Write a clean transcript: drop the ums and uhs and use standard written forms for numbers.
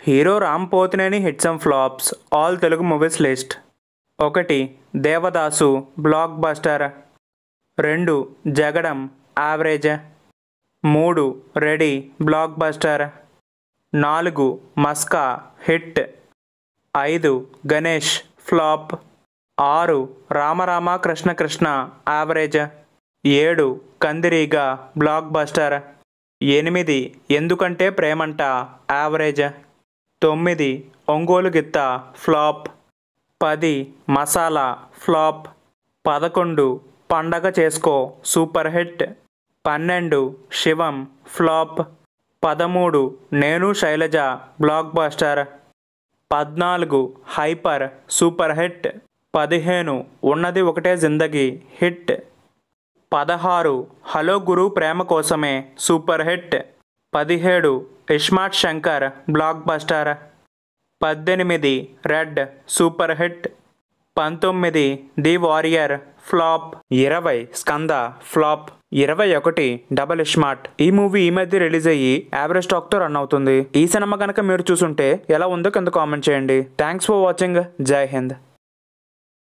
Hero Ram Pothineni hits and flops all Telugu movies list. 1 Devadasu blockbuster. 2 Jagadam average. 3 ready blockbuster. 4 Maska hit. 5 Ganesh flop. 6 Ramarama Krishna Krishna average. 7 Kandireega blockbuster. 8 Endukante Premanta average. 9 Ongole గిత్త flop. 10 masala flop. 11 పండగ చేసుకో super hit. 12 శివం flop. 13 నేను Shailaja blockbuster. 14 hyper super hit. 15 ఉన్నది ఒకటే జిందగీ hit. 16 hello గురు ప్రేమ కోసమే super hit. 17 iSmart Shankar blockbuster. 18 red super hit. 19 the warrior flop. 20 Skanda flop. 21 double smart. ఈ మూవీ ఈ మధ్య రిలీజ్ అయ్యి యావరేజ్ టాక్తో రన్ అవుతుంది. ఈ సినిమా కనుక మీరు చూసుంటే ఎలా ఉందో కింద కామెంట్ చేయండి. Thanks for watching. జై హింద్.